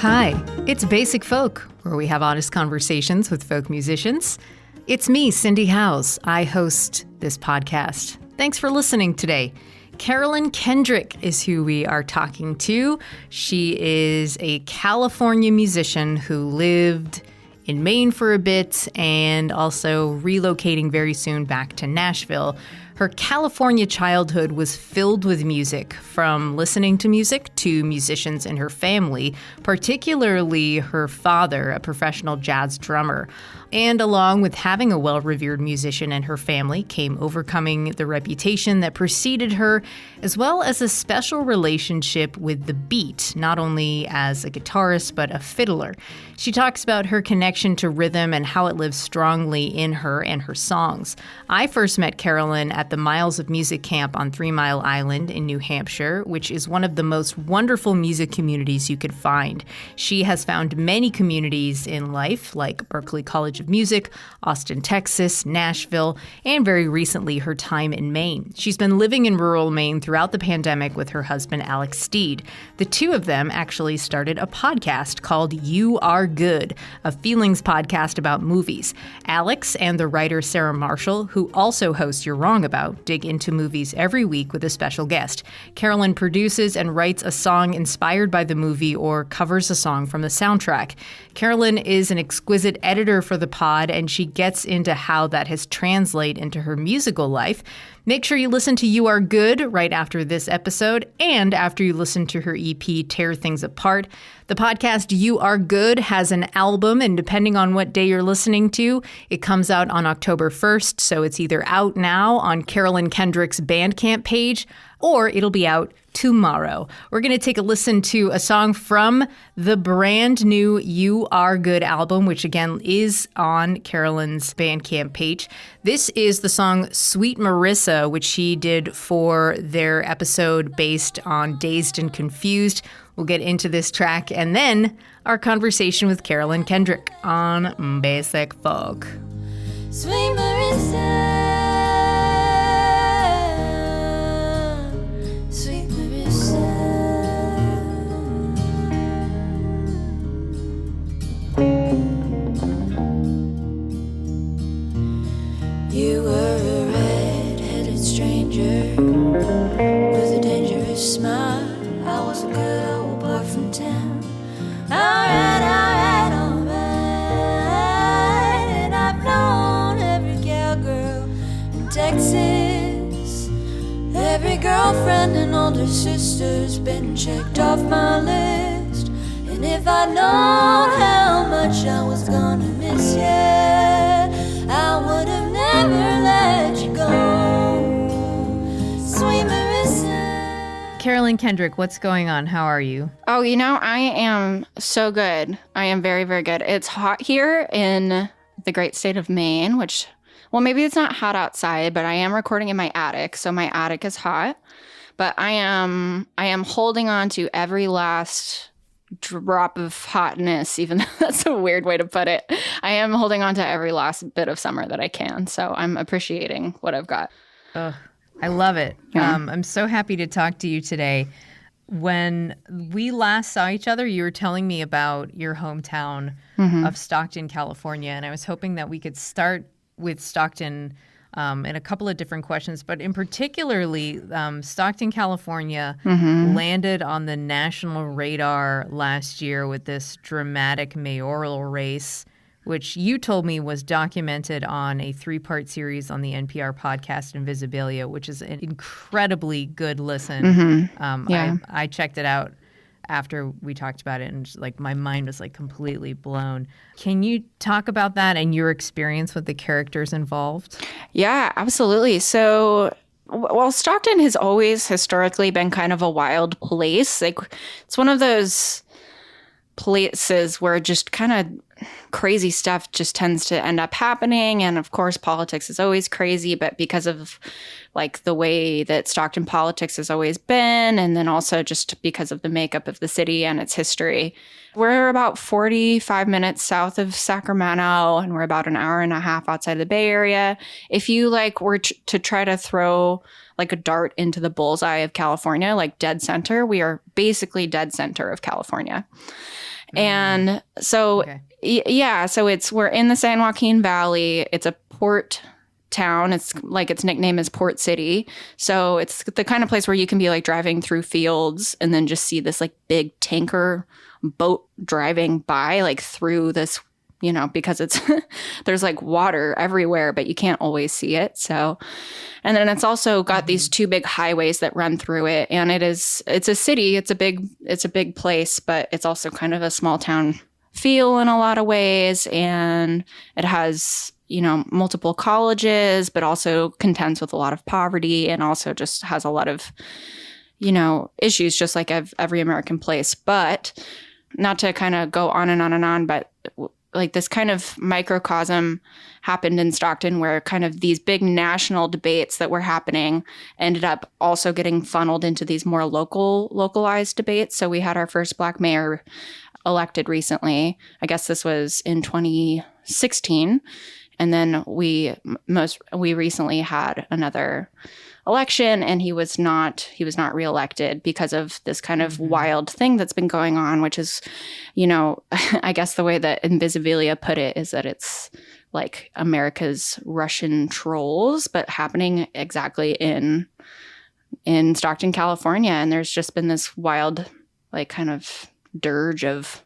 Hi, it's Basic Folk, where we have honest conversations with folk musicians. It's me, Cindy Howes. I host this podcast. Thanks for listening today. Carolyn Kendrick is who we are talking to. She is a California musician who lived in Maine for a bit and also relocating very soon back to Nashville. Her California childhood was filled with music, from listening to music to musicians in her family, particularly her father, a professional jazz drummer. And along with having a well-revered musician in her family came overcoming the reputation that preceded her, as well as a special relationship with the beat, not only as a guitarist, but a fiddler. She talks about her connection to rhythm and how it lives strongly in her and her songs. I first met Carolyn at the Miles of Music camp on 3 Mile Island in New Hampshire, which is one of the most wonderful music communities you could find. She has found many communities in life, like Berklee College of Music, Austin, Texas, Nashville, and very recently her time in Maine. She's been living in rural Maine throughout the pandemic with her husband, Alex Steed. The two of them actually started a podcast called You Are Good, a feelings podcast about movies. Alex and the writer Sarah Marshall, who also hosts You're Wrong About, dig into movies every week with a special guest. Carolyn produces and writes a song inspired by the movie or covers a song from the soundtrack. Carolyn is an exquisite editor for the pod, and she gets into how that has translated into her musical life. Make sure you listen to You Are Good right after this episode and after you listen to her EP, Tear Things Apart. The podcast You Are Good has an album, and depending on what day you're listening to, it comes out on October 1st, so it's either out now on Carolyn Kendrick's Bandcamp page, or it'll be out tomorrow. We're going to take a listen to a song from the brand new You Are Good album, which again is on Carolyn's Bandcamp page. This is the song Sweet Marissa, which she did for their episode based on Dazed and Confused. We'll get into this track and then our conversation with Carolyn Kendrick on Basic Folk. Sweet Marissa. You were a red-headed stranger with a dangerous smile. I was a good old boy from town. Alright. And I've known every cowgirl in Texas. Every girlfriend and older sister's been checked off my list. And if I'd known how much I was gonna miss you, I would have never let you go. Sweet Marissa. Carolyn Kendrick, what's going on? How are you? Oh, I am so good. I am very, very good. It's hot here in the great state of Maine, which, well, maybe it's not hot outside, but I am recording in my attic, so my attic is hot. But I am holding on to every last drop of hotness, even though that's a weird way to put it. I am holding on to every last bit of summer that I can. So I'm appreciating what I've got. I love it. Yeah. I'm so happy to talk to you today. When we last saw each other, you were telling me about your hometown of Stockton, California. And I was hoping that we could start with Stockton and a couple of different questions, but in particularly, Stockton, California landed on the national radar last year with this dramatic mayoral race, which you told me was documented on a 3-part series on the NPR podcast Invisibilia, which is an incredibly good listen. Yeah. I checked it out after we talked about it, and just, my mind was completely blown. Can you talk about that and your experience with the characters involved? Yeah, absolutely. So, well, Stockton has always historically been kind of a wild place. It's one of those places where just kind of crazy stuff just tends to end up happening. And of course, politics is always crazy, but because of the way that Stockton politics has always been, and then also just because of the makeup of the city and its history, we're about 45 minutes south of Sacramento, and we're about an hour and a half outside the Bay Area. If you were to try to throw a dart into the bullseye of California, dead center, we are basically dead center of California. And so, Okay. yeah, so we're in the San Joaquin Valley. It's a port town. It's like its nickname is Port City. So it's the kind of place where you can be like driving through fields and then just see this like big tanker boat driving by like through this, because it's there's like water everywhere, but you can't always see it. So, and then it's also got these two big highways that run through it. And it's a city. It's a big place, but it's also kind of a small town feel in a lot of ways. And it has, multiple colleges, but also contends with a lot of poverty and also just has a lot of, issues just like every American place. But not to kind of go on and on and on, but like this kind of microcosm happened in Stockton where kind of these big national debates that were happening ended up also getting funneled into these more localized debates. So we had our first Black mayor elected recently. I guess this was in 2016. And then we recently had another election, and he was not reelected because of this kind of wild thing that's been going on, which is, I guess the way that Invisibilia put it is that it's like America's Russian trolls, but happening exactly in Stockton, California. And there's just been this wild, like, kind of dirge of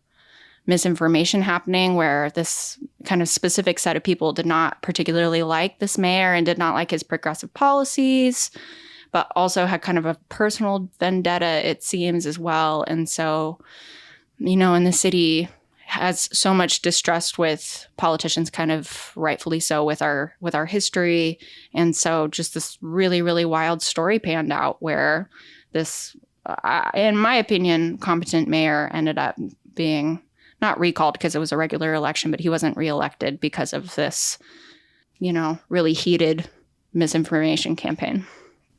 misinformation happening where this kind of specific set of people did not particularly like this mayor and did not like his progressive policies, but also had kind of a personal vendetta, it seems, as well. And so, and the city has so much distrust with politicians, kind of rightfully so, with our history. And so just this really, really wild story panned out where this, in my opinion, competent mayor ended up being not recalled because it was a regular election, but he wasn't reelected because of this, really heated misinformation campaign.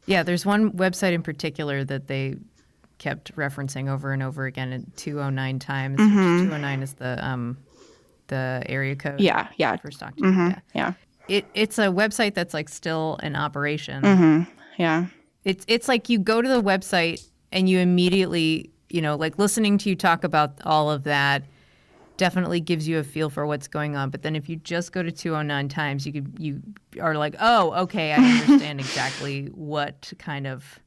Yeah, there's one website in particular that they kept referencing over and over again at 209 times. Mm-hmm. 209 is the area code. Yeah. For Stockton. Mm-hmm. Yeah. It's a website that's like still in operation. Mm-hmm. Yeah. It's like you go to the website and you immediately, like listening to you talk about all of that definitely gives you a feel for what's going on. But then if you just go to 209 times, you are like, oh, okay, I understand exactly what kind of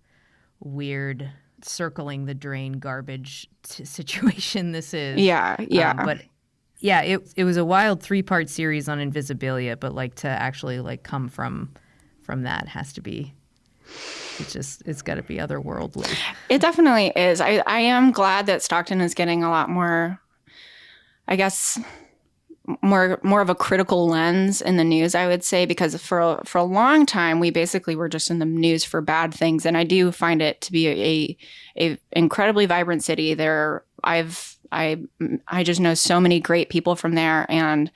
weird circling the drain garbage situation this is. Yeah. But yeah, it was a wild 3-part series on Invisibilia, but like to actually like come from that has to be, it's got to be otherworldly. It definitely is. I am glad that Stockton is getting a lot more, I guess, more of a critical lens in the news, I would say, because for a long time we basically were just in the news for bad things, and I do find it to be a incredibly vibrant city. I just know so many great people from there, and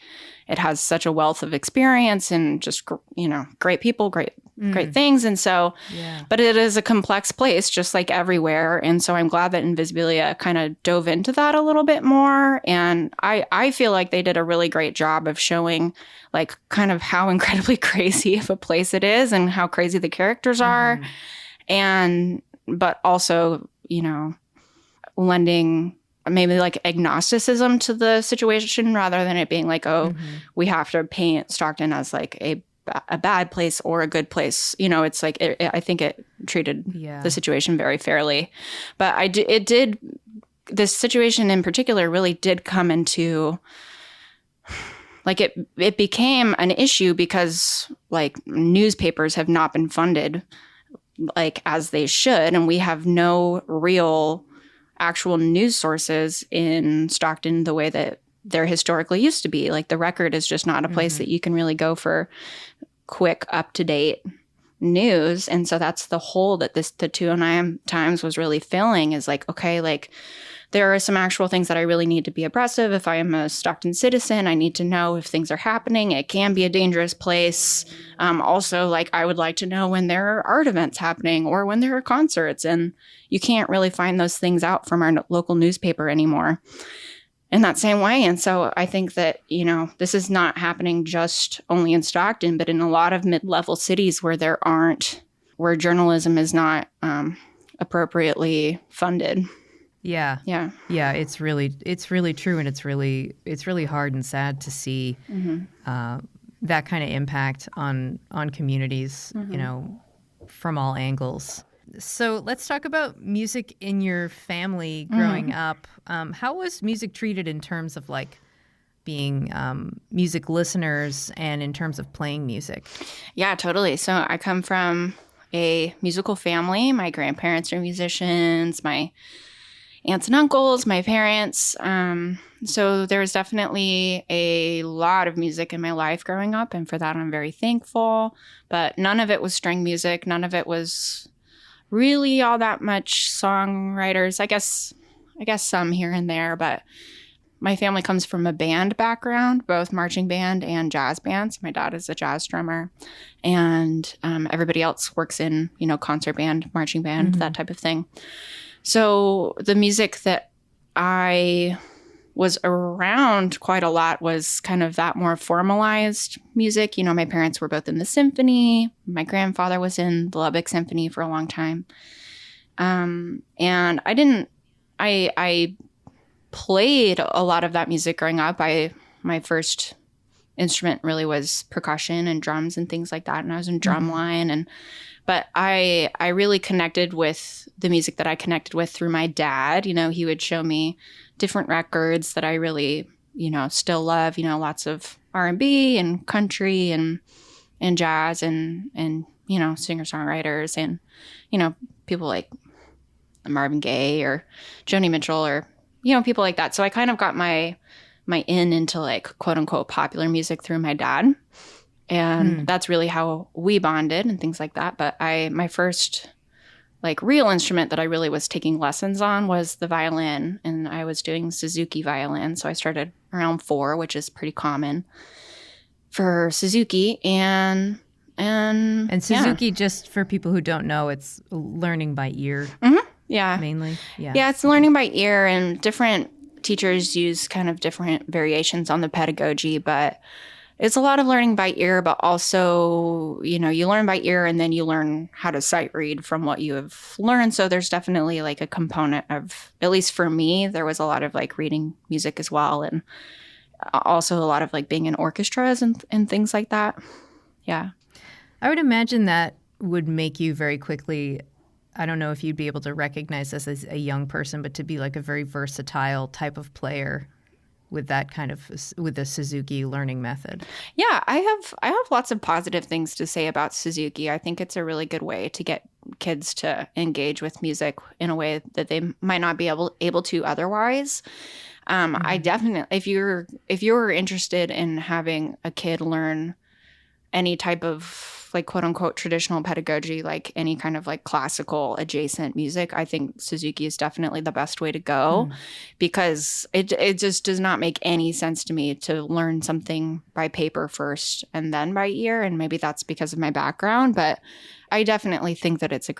it has such a wealth of experience and just great people, great things. And so, but it is a complex place, just like everywhere. And so I'm glad that Invisibilia kind of dove into that a little bit more. And I feel like they did a really great job of showing like kind of how incredibly crazy of a place it is and how crazy the characters are. And, but also, lending maybe like agnosticism to the situation rather than it being like, we have to paint Stockton as like a bad place or a good place. It's like, I think it treated the situation very fairly. But this situation in particular really did come into, like it became an issue because like newspapers have not been funded like as they should. And we have no real actual news sources in Stockton the way that there historically used to be. Like the Record is just not a place that you can really go for quick, up-to-date news. And so that's the hole that the 209 Times was really filling, is like, okay, like there are some actual things that I really need to be abreast of. If I am a Stockton citizen, I need to know if things are happening. It can be a dangerous place. Also, like I would like to know when there are art events happening or when there are concerts. And you can't really find those things out from our local newspaper anymore in that same way. And so I think that, this is not happening just only in Stockton, but in a lot of mid-level cities where journalism is not appropriately funded. Yeah. Yeah. Yeah, it's really true, and it's really hard and sad to see that kind of impact on communities, from all angles. So let's talk about music in your family growing up. How was music treated in terms of like being music listeners and in terms of playing music? Yeah, totally. So I come from a musical family. My grandparents are musicians, my aunts and uncles, my parents. So there was definitely a lot of music in my life growing up, and for that I'm very thankful. But none of it was string music. None of it was really all that much songwriters. I guess some here and there, but my family comes from a band background, both marching band and jazz bands. My dad is a jazz drummer, and everybody else works in, concert band, marching band, that type of thing. So the music that I was around quite a lot was kind of that more formalized music. My parents were both in the symphony. My grandfather was in the Lubbock Symphony for a long time. And I played a lot of that music growing up. My first instrument really was percussion and drums and things like that. And I was in drumline. But I really connected with the music that I connected with through my dad. He would show me different records that I really, still love, lots of R&B and country and jazz and singer-songwriters and, people like Marvin Gaye or Joni Mitchell or, people like that. So I kind of got my in into like quote unquote popular music through my dad. And that's really how we bonded and things like that. But my first like real instrument that I really was taking lessons on was the violin, and I was doing Suzuki violin. So I started around 4, which is pretty common for Suzuki. And Suzuki, just for people who don't know, it's learning by ear. Yeah. Mainly. Yeah. Yeah, it's learning by ear, and different teachers use kind of different variations on the pedagogy, but it's a lot of learning by ear, but also, you learn by ear and then you learn how to sight read from what you have learned. So there's definitely like a component of, at least for me, there was a lot of like reading music as well. And also a lot of like being in orchestras and things like that. Yeah. I would imagine that would make you very quickly, I don't know if you'd be able to recognize this as a young person, but to be like a very versatile type of player with that kind of, with the Suzuki learning method. Yeah, I have lots of positive things to say about Suzuki. I think it's a really good way to get kids to engage with music in a way that they might not be able to otherwise. I definitely, if you're interested in having a kid learn any type of like quote unquote traditional pedagogy, like any kind of like classical adjacent music, I think Suzuki is definitely the best way to go because it just does not make any sense to me to learn something by paper first and then by ear. And maybe that's because of my background, but I definitely think that it's a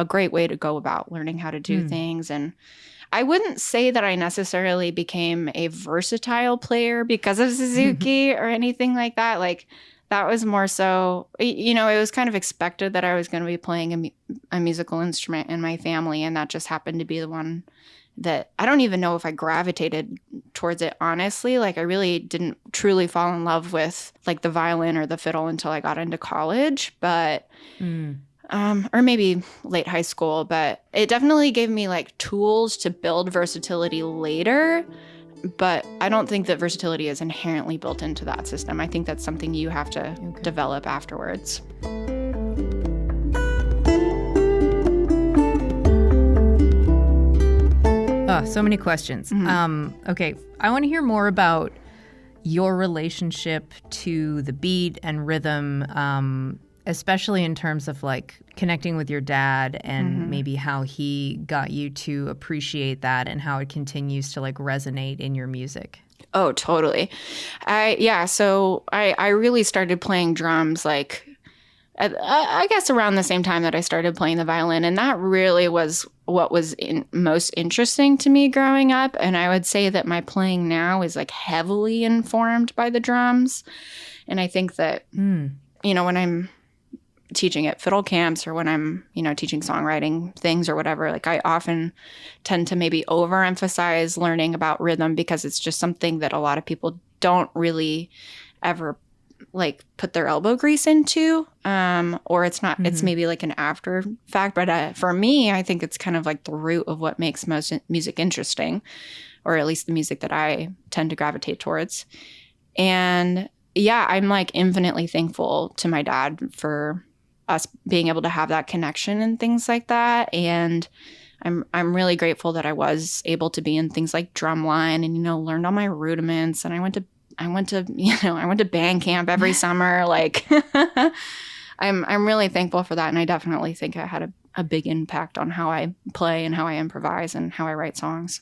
great way to go about learning how to do things. And I wouldn't say that I necessarily became a versatile player because of Suzuki or anything like that. Like, that was more so, it was kind of expected that I was going to be playing a musical instrument in my family. And that just happened to be the one that I don't even know if I gravitated towards it, honestly. Like, I really didn't truly fall in love with like the violin or the fiddle until I got into college. But, or maybe late high school. But it definitely gave me like tools to build versatility later. But I don't think that versatility is inherently built into that system. I think that's something you have to develop afterwards. Oh, so many questions. Okay, I want to hear more about your relationship to the beat and rhythm, especially in terms of like connecting with your dad and maybe how he got you to appreciate that and how it continues to like resonate in your music. Oh, totally. So I really started playing drums like I guess around the same time that I started playing the violin, and that really was what was most interesting to me growing up. And I would say that my playing now is like heavily informed by the drums. And I think that when I'm teaching at fiddle camps or when I'm, teaching songwriting things or whatever, like I often tend to maybe overemphasize learning about rhythm because it's just something that a lot of people don't really ever like put their elbow grease into, or it's not, it's maybe like an after fact. But for me, I think it's kind of like the root of what makes most music interesting, or at least the music that I tend to gravitate towards. And yeah, I'm like infinitely thankful to my dad for us being able to have that connection and things like that. And I'm really grateful that I was able to be in things like drumline and, learned all my rudiments. And I went to band camp every summer. Like I'm really thankful for that. And I definitely think it had a big impact on how I play and how I improvise and how I write songs.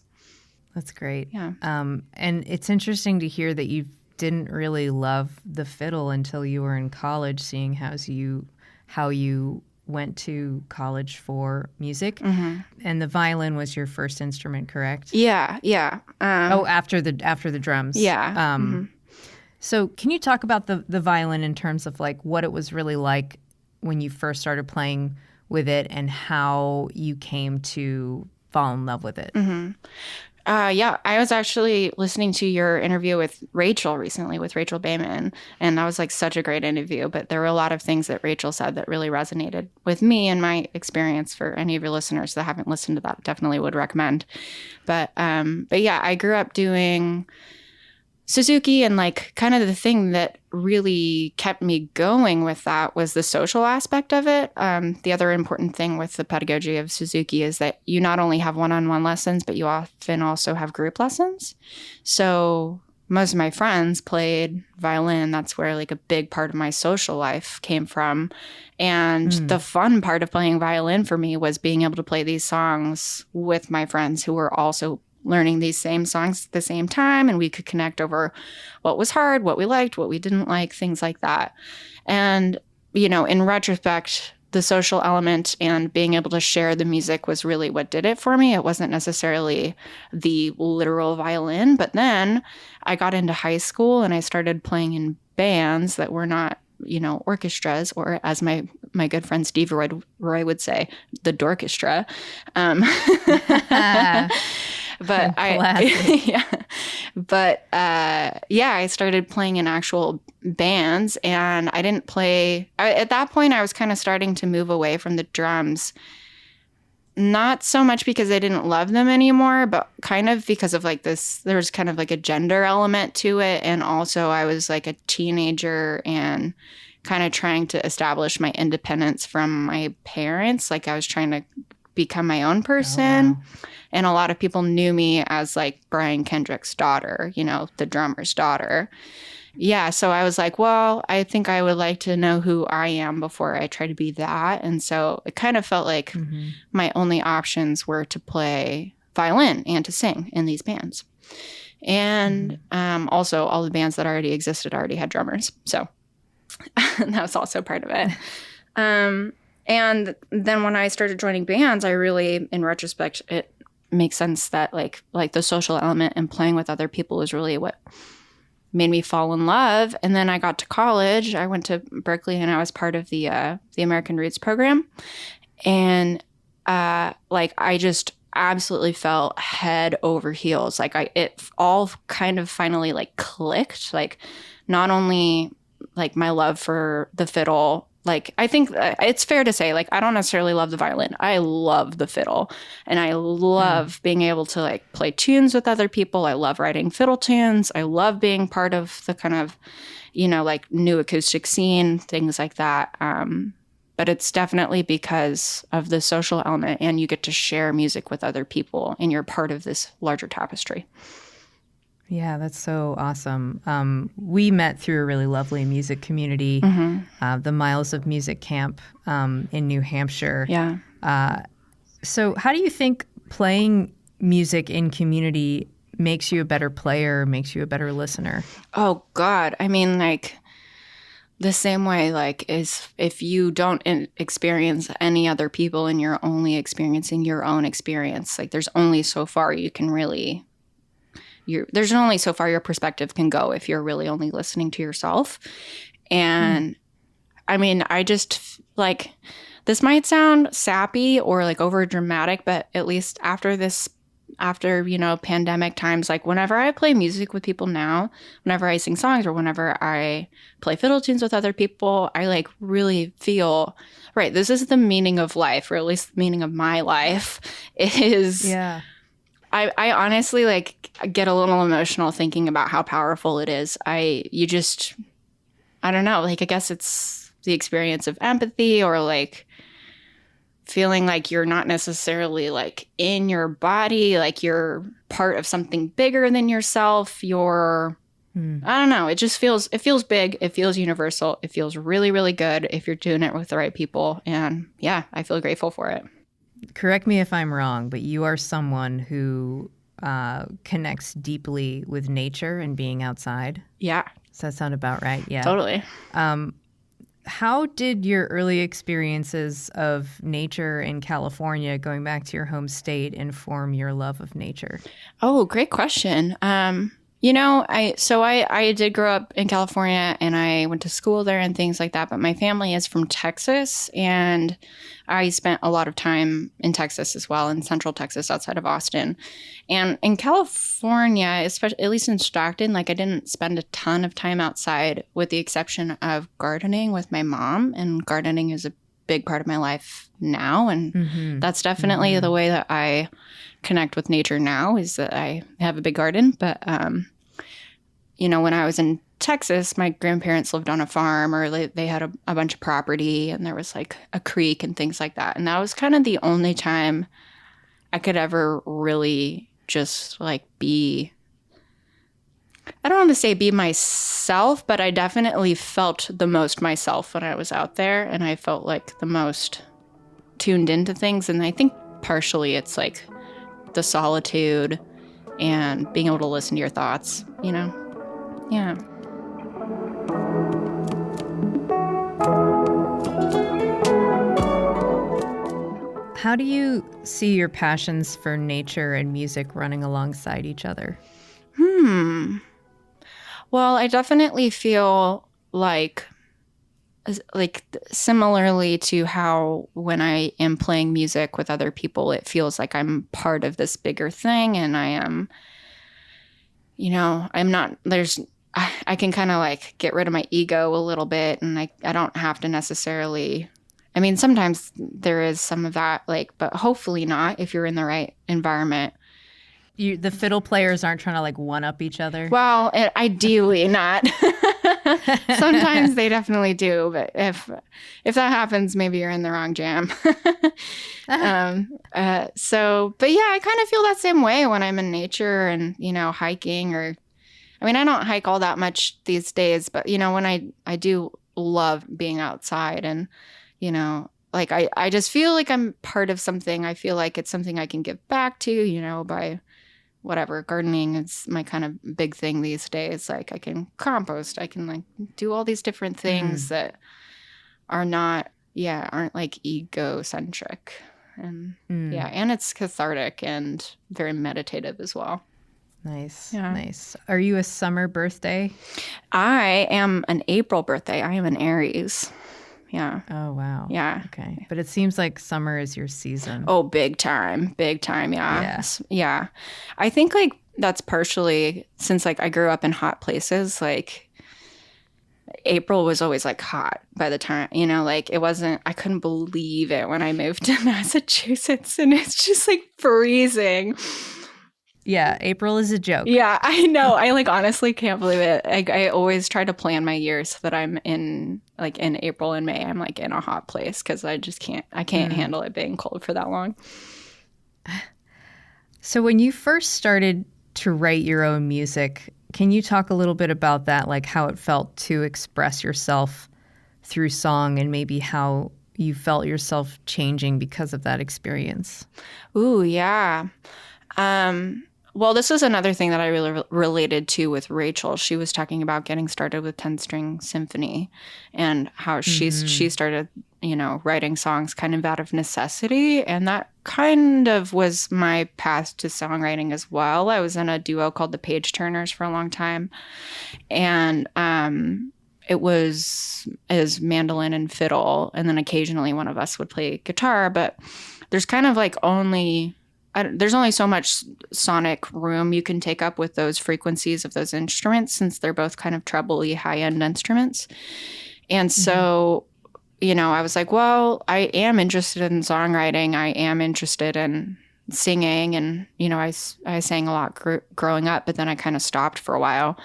That's great. Yeah. And it's interesting to hear that you didn't really love the fiddle until you were in college, seeing how you went to college for music. And the violin was your first instrument, correct? Yeah. After the drums. Yeah. So can you talk about the violin in terms of like what it was really like when you first started playing with it and how you came to fall in love with it? Yeah, I was actually listening to your interview with Rachel recently, with Rachel Bayman, and that was like such a great interview. But there were a lot of things that Rachel said that really resonated with me and my experience. For any of your listeners that haven't listened to that, definitely would recommend. But yeah, I grew up doing Suzuki, and like kind of the thing that really kept me going with that was the social aspect of it. The other important thing with the pedagogy of Suzuki is that you not only have one-on-one lessons, but you often also have group lessons. So most of my friends played violin. That's where like a big part of my social life came from. And the fun part of playing violin for me was being able to play these songs with my friends who were also learning these same songs at the same time, and we could connect over what was hard, what we liked, what we didn't like, things like that. And, in retrospect, the social element and being able to share the music was really what did it for me. It wasn't necessarily the literal violin, but then I got into high school and I started playing in bands that were not, orchestras, or as my good friend Steve Roy would say, the dorchestra. But I started playing in actual bands, and I didn't play. At that point, I was kind of starting to move away from the drums. Not so much because I didn't love them anymore, but kind of because of like this, there was kind of like a gender element to it. And also I was like a teenager and kind of trying to establish my independence from my parents. Like I was trying to become my own person. Oh, wow. And a lot of people knew me as like Brian Kendrick's daughter, the drummer's daughter. Yeah, so I was like, well, I think I would like to know who I am before I try to be that. And so it kind of felt like my only options were to play violin and to sing in these bands. And also all the bands that already existed already had drummers. So that was also part of it. And then when I started joining bands, I really, in retrospect, it makes sense that like the social element and playing with other people is really what made me fall in love. And then I got to college. I went to Berkeley and I was part of the American Roots program. And I just absolutely felt head over heels. Like it all kind of finally like clicked. Like not only like my love for the fiddle. Like, I think it's fair to say, like, I don't necessarily love the violin. I love the fiddle. And I love being able to, like, play tunes with other people. I love writing fiddle tunes. I love being part of the kind of, like, new acoustic scene, things like that. But it's definitely because of the social element, and you get to share music with other people, and you're part of this larger tapestry. Yeah, that's so awesome. We met through a really lovely music community, the Miles of Music Camp in New Hampshire. Yeah. So how do you think playing music in community makes you a better player, makes you a better listener? Oh, God. I mean, like, the same way, like, is if you don't experience any other people and you're only experiencing your own experience, like, there's only so far you can really... there's only so far your perspective can go if you're really only listening to yourself. And I mean, I just like, this might sound sappy or like over dramatic, but at least after pandemic times, like whenever I play music with people now, whenever I sing songs or whenever I play fiddle tunes with other people, I like really feel, right, this is the meaning of life, or at least the meaning of my life is. Yeah. I honestly like get a little emotional thinking about how powerful it is. I don't know, like I guess it's the experience of empathy, or like feeling like you're not necessarily like in your body, like you're part of something bigger than yourself. I don't know. It feels big. It feels universal. It feels really, really good if you're doing it with the right people. And yeah, I feel grateful for it. Correct me if I'm wrong, but you are someone who connects deeply with nature and being outside. Yeah. Does that sound about right? Yeah. Totally. How did your early experiences of nature in California, going back to your home state, inform your love of nature? Oh, great question. I did grow up in California and I went to school there and things like that, but my family is from Texas, and I spent a lot of time in Texas as well, in Central Texas outside of Austin. And in California, especially at least in Stockton, like I didn't spend a ton of time outside with the exception of gardening with my mom, and gardening is a big part of my life now, and that's definitely the way that I connect with nature now, is that I have a big garden. But when I was in Texas, my grandparents lived on a farm, or they had a bunch of property, and there was like a creek and things like that. And that was kind of the only time I could ever really just like I don't want to say be myself, but I definitely felt the most myself when I was out there, and I felt like the most tuned into things. And I think partially it's like the solitude and being able to listen to your thoughts, Yeah. How do you see your passions for nature and music running alongside each other? Well, I definitely feel like similarly to how when I am playing music with other people, it feels like I'm part of this bigger thing, and I am, I'm not, I can kind of like get rid of my ego a little bit, and I don't have to necessarily, I mean, sometimes there is some of that, like, but hopefully not if you're in the right environment. The fiddle players aren't trying to like one-up each other? Well, ideally not. Sometimes they definitely do, but if that happens, maybe you're in the wrong jam. But yeah, I kind of feel that same way when I'm in nature and, hiking, or, I mean, I don't hike all that much these days, but, when I do love being outside, and, like I just feel like I'm part of something. I feel like it's something I can give back to, by whatever. Gardening is my kind of big thing these days. Like I can compost, I can like do all these different things that aren't like egocentric. And and it's cathartic and very meditative as well. Nice. Yeah. Nice. Are you a summer birthday? I am an April birthday. I am an Aries. Yeah. Oh, wow. Yeah. Okay. But it seems like summer is your season. Oh, big time. Big time. Yeah. Yes. Yeah. I think like that's partially since like I grew up in hot places, like April was always like hot by the time, like it wasn't, I couldn't believe it when I moved to Massachusetts, and it's just like freezing. Yeah, April is a joke. Yeah, I know. I like honestly can't believe it. I always try to plan my years so that I'm in April and May, I'm like in a hot place, because I can't handle it being cold for that long. So when you first started to write your own music, can you talk a little bit about that, like how it felt to express yourself through song, and maybe how you felt yourself changing because of that experience? Ooh, yeah. Well, this is another thing that I really related to with Rachel. She was talking about getting started with 10-string symphony, and how she started, writing songs kind of out of necessity. And that kind of was my path to songwriting as well. I was in a duo called the Page Turners for a long time. And it was as mandolin and fiddle, and then occasionally one of us would play guitar. But there's kind of like there's only so much sonic room you can take up with those frequencies of those instruments, since they're both kind of trebly high-end instruments. And so, I was like, well, I am interested in songwriting. I am interested in singing. And, I sang a lot growing up, but then I kind of stopped for a while.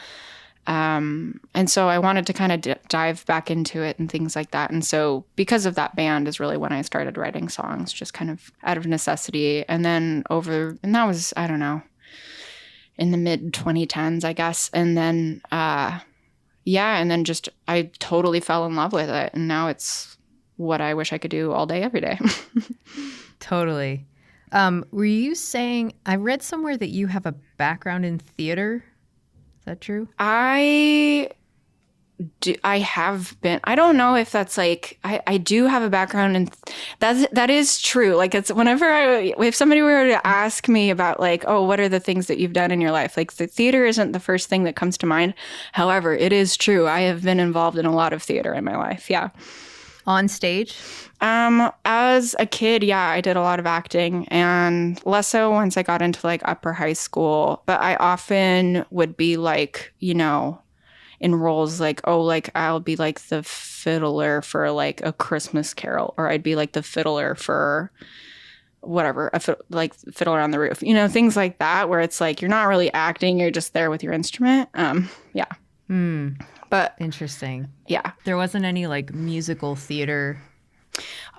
And so I wanted to kind of dive back into it and things like that. And so because of that band is really when I started writing songs, just kind of out of necessity. And then and that was, I don't know, in the mid 2010s, I guess. And then, and then just, I totally fell in love with it. And now it's what I wish I could do all day, every day. Totally. Were you saying, I read somewhere that you have a background in theater? Is that true? I have been. I don't know if that's like, I do have a background in, that is true. Like, it's if somebody were to ask me about like, oh, what are the things that you've done in your life? Like, the theater isn't the first thing that comes to mind. However, it is true. I have been involved in a lot of theater in my life. Yeah. On stage? As a kid, yeah, I did a lot of acting, and less so once I got into like upper high school. But I often would be like, in roles like, oh, like I'll be like the fiddler for like a Christmas Carol, or I'd be like the fiddler for whatever, like Fiddler on the Roof, things like that, where it's like you're not really acting, you're just there with your instrument. Yeah. But interesting. Yeah. There wasn't any like musical theater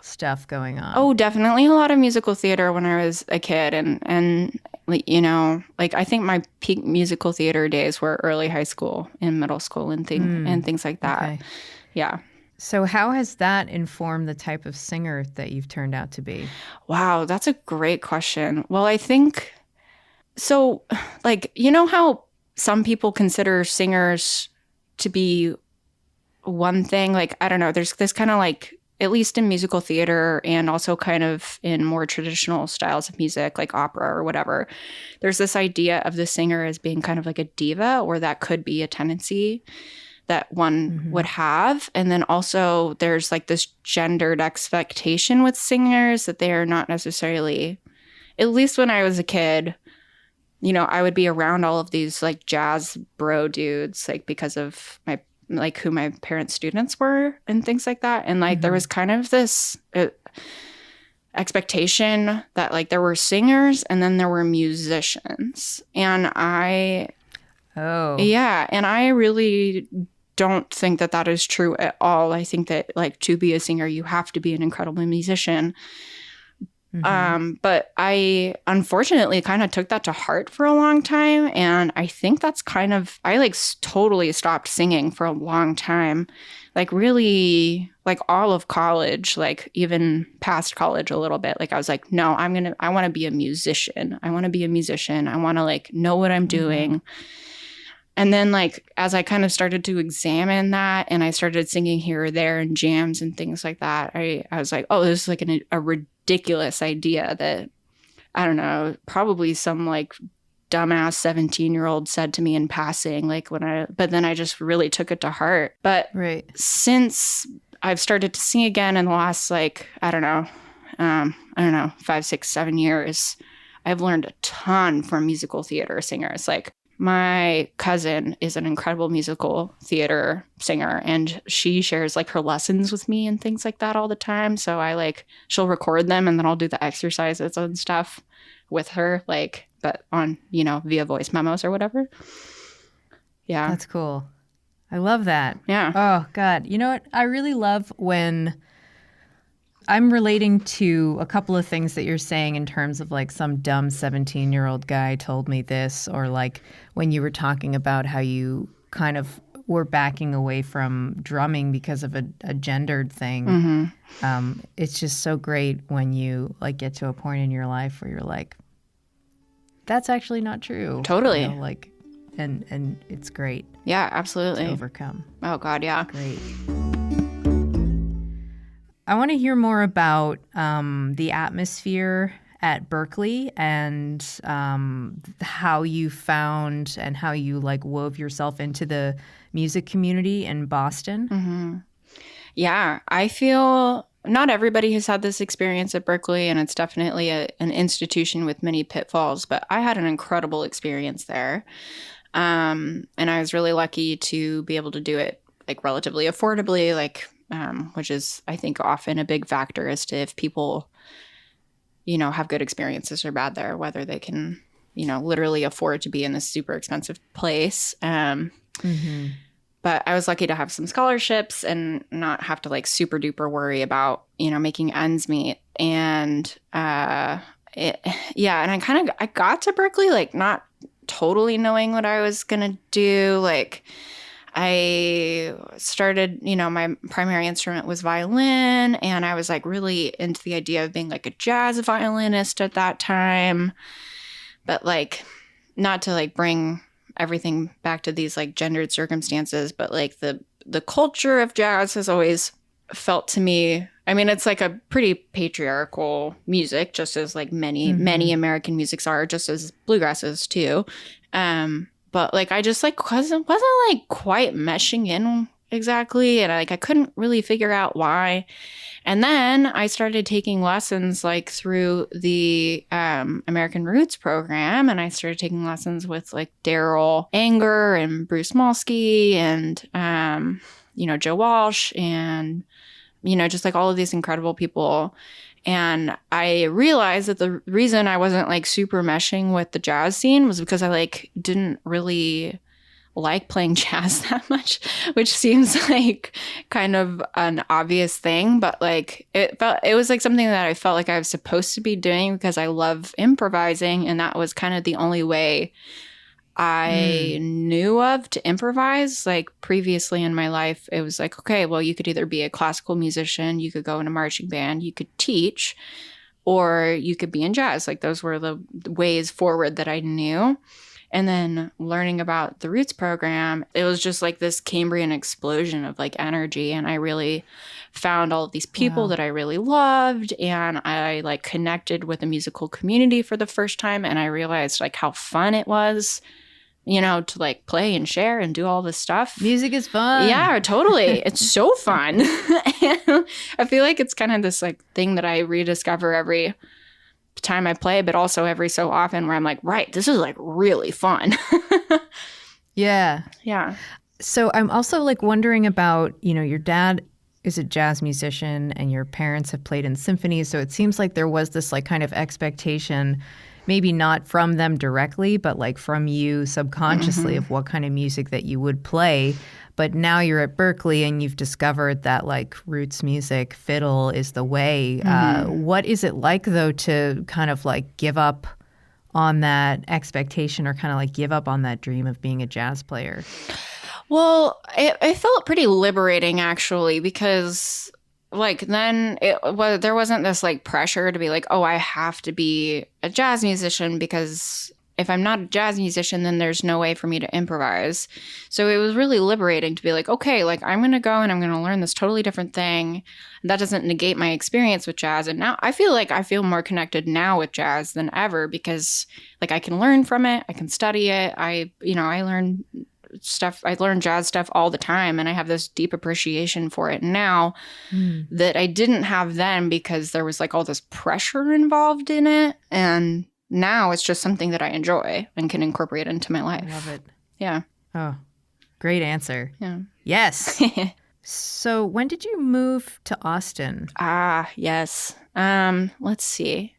stuff going on. Oh, definitely a lot of musical theater when I was a kid. And like I think my peak musical theater days were early high school and middle school and things like that. Okay. Yeah. So how has that informed the type of singer that you've turned out to be? Wow, that's a great question. Well, I think so, like, how some people consider singers to be one thing, like, I don't know, there's this kind of like, at least in musical theater and also kind of in more traditional styles of music like opera or whatever, there's this idea of the singer as being kind of like a diva, or that could be a tendency that one would have. And then also there's like this gendered expectation with singers that they are not necessarily, at least when I was a kid, I would be around all of these like jazz bro dudes, like because of who my parents' students were and things like that. And like there was kind of this expectation that like there were singers and then there were musicians. And I really don't think that that is true at all. I think that like to be a singer, you have to be an incredible musician. But I unfortunately kind of took that to heart for a long time. And I think that's kind of, I like totally stopped singing for a long time, like really like all of college, like even past college a little bit. Like I was like, no, I want to be a musician. I want to be a musician. I want to like know what I'm doing. And then like, as I kind of started to examine that and I started singing here or there in jams and things like that, I was like, oh, this is like a ridiculous idea that, I don't know, probably some like dumbass 17-year-old said to me in passing, like but then I just really took it to heart. But since I've started to sing again in the last like, I don't know, 5, 6, 7 years, I've learned a ton from musical theater singers. Like my cousin is an incredible musical theater singer, and she shares like her lessons with me and things like that all the time. So she'll record them and then I'll do the exercises and stuff with her, like, but on, via voice memos or whatever. Yeah. That's cool. I love that. Yeah. Oh God. You know what? I really love when I'm relating to a couple of things that you're saying in terms of like some dumb 17-year-old guy told me this, or like when you were talking about how you kind of were backing away from drumming because of a gendered thing. It's just so great when you like get to a point in your life where you're like, that's actually not true. Totally. Like, and it's great. Yeah, absolutely. To overcome. Oh God, yeah. Great. I want to hear more about the atmosphere at Berkeley and how you found and how you like wove yourself into the music community in Boston? Yeah, I feel not everybody has had this experience at Berkeley, and it's definitely an institution with many pitfalls, but I had an incredible experience there. And I was really lucky to be able to do it like relatively affordably, which is, I think, often a big factor as to if people, have good experiences or bad there, whether they can, literally afford to be in this super expensive place. But I was lucky to have some scholarships and not have to like super duper worry about, making ends meet. And and I got to Berkeley, like not totally knowing what I was going to do. Like I started, my primary instrument was violin, and I was like really into the idea of being like a jazz violinist at that time. But like, not to like bring everything back to these like gendered circumstances, but like the culture of jazz has always felt to me, I mean, it's like a pretty patriarchal music, just as like many American musics are, just as bluegrass is too. But like I just like wasn't like quite meshing in exactly, and I couldn't really figure out why. And then I started taking lessons like through the American Roots program, and I started taking lessons with like Daryl Anger and Bruce Molsky and Joe Walsh and just like all of these incredible people. And I realized that the reason I wasn't like super meshing with the jazz scene was because I like didn't really like playing jazz that much, which seems like kind of an obvious thing, but like it was like something that I felt like I was supposed to be doing because I love improvising, and that was kind of the only way I knew of to improvise. Like previously in my life, it was like, okay, well, you could either be a classical musician, you could go in a marching band, you could teach, or you could be in jazz. Like those were the ways forward that I knew. And then learning about the Roots program, it was just like this Cambrian explosion of like energy. And I really found all of these people that I really loved. And I like connected with the musical community for the first time. And I realized like how fun it was, to like play and share and do all this stuff. Music is fun. Yeah, totally. It's so fun. And I feel like it's kind of this like thing that I rediscover every time I play, but also every so often where I'm like, right, this is like really fun. Yeah. Yeah. So I'm also like wondering about, your dad is a jazz musician and your parents have played in symphonies. So it seems like there was this like kind of expectation, maybe not from them directly, but like from you subconsciously of what kind of music that you would play. But now you're at Berkeley and you've discovered that like roots music, fiddle is the way. What is it like though to kind of like give up on that expectation or kind of like give up on that dream of being a jazz player? Well, it felt pretty liberating actually, because like then there wasn't this like pressure to be like, oh, I have to be a jazz musician, because if I'm not a jazz musician, then there's no way for me to improvise. So it was really liberating to be like, okay, like I'm going to go and I'm going to learn this totally different thing. That doesn't negate my experience with jazz. And now I feel more connected now with jazz than ever, because like I can learn from it. I can study it. I learn stuff. I learn jazz stuff all the time, and I have this deep appreciation for it now that I didn't have then, because there was like all this pressure involved in it. And now it's just something that I enjoy and can incorporate into my life. I love it. Yeah. Oh, great answer. Yeah. Yes. So when did you move to Austin? Yes. Let's see.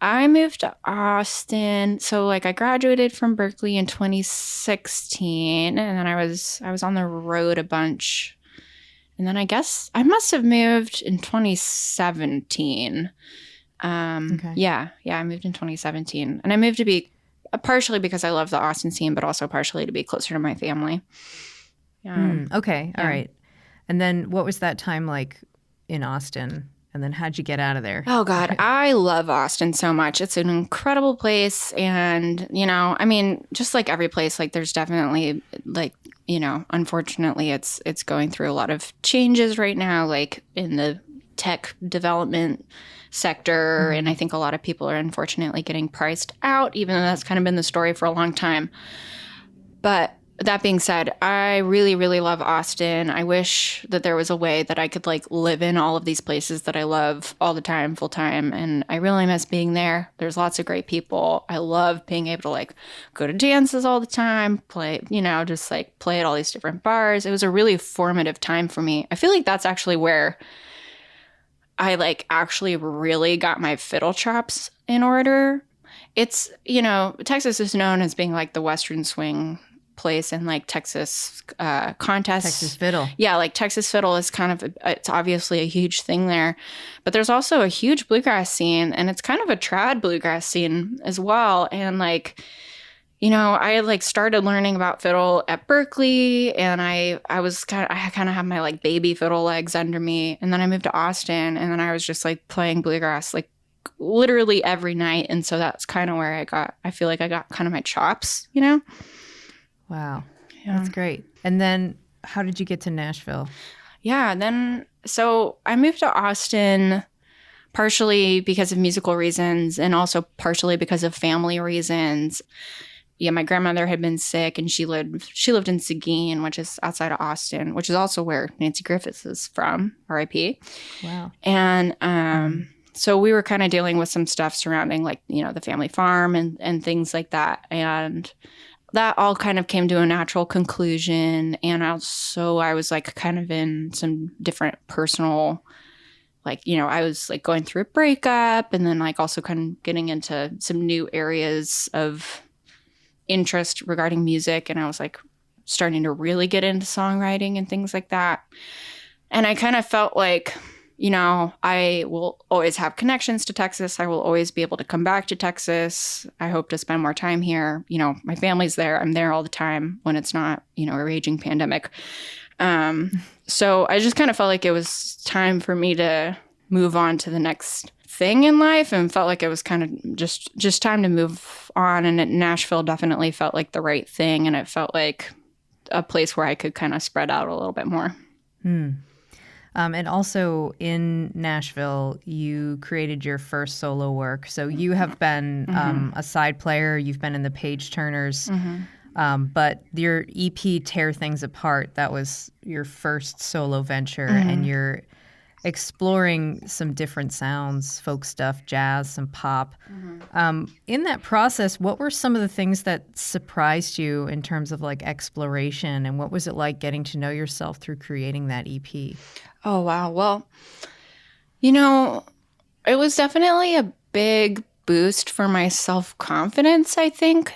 I moved to Austin. So like I graduated from Berkeley in 2016, and then I was on the road a bunch. And then I guess I must have moved in 2017. Okay. Yeah, I moved in 2017, and I moved to be partially because I love the Austin scene, but also partially to be closer to my family. Okay. All yeah. right. And then what was that time like in Austin? And then how'd you get out of there? Oh, God. I love Austin so much. It's an incredible place. And, I mean, just like every place, like there's definitely like, unfortunately, it's going through a lot of changes right now, like in the tech development sector. And I think a lot of people are unfortunately getting priced out, even though that's kind of been the story for a long time. But that being said, I really, really love Austin. I wish that there was a way that I could like live in all of these places that I love all the time, full time. And I really miss being there. There's lots of great people. I love being able to like go to dances all the time, play, just like play at all these different bars. It was a really formative time for me. I feel like that's actually where I like actually really got my fiddle chops in order. It's, Texas is known as being like the Western swing place and like Texas contests. Texas fiddle. Yeah, like Texas fiddle is kind of, it's obviously a huge thing there. But there's also a huge bluegrass scene, and it's kind of a trad bluegrass scene as well. And like, I like started learning about fiddle at Berkeley, and I kind of have my like baby fiddle legs under me. And then I moved to Austin, and then I was just like playing bluegrass like literally every night. And so that's kind of where I feel like I got kind of my chops, Wow. Yeah. That's great. And then how did you get to Nashville? Yeah, so I moved to Austin partially because of musical reasons and also partially because of family reasons. Yeah, my grandmother had been sick, and she lived in Seguin, which is outside of Austin, which is also where Nancy Griffith is from, R.I.P. Wow. And so we were kind of dealing with some stuff surrounding like, the family farm and things like that. And that all kind of came to a natural conclusion. And I was like kind of in some different personal, like, I was like going through a breakup, and then like also kind of getting into some new areas of interest regarding music. And I was like starting to really get into songwriting and things like that. And I kind of felt like, I will always have connections to Texas. I will always be able to come back to Texas. I hope to spend more time here. My family's there. I'm there all the time when it's not, a raging pandemic. So I just kind of felt like it was time for me to move on to the next thing in life, and felt like it was kind of just time to move on. And Nashville definitely felt like the right thing. And it felt like a place where I could kind of spread out a little bit more. And also in Nashville, you created your first solo work. So you have been a side player. You've been in the Page Turners. But your EP, Tear Things Apart, that was your first solo venture. And you're exploring some different sounds, folk stuff, jazz, some pop. In that process, what were some of the things that surprised you in terms of like exploration? And what was it like getting to know yourself through creating that EP? Oh, wow. Well, it was definitely a big boost for my self-confidence, I think.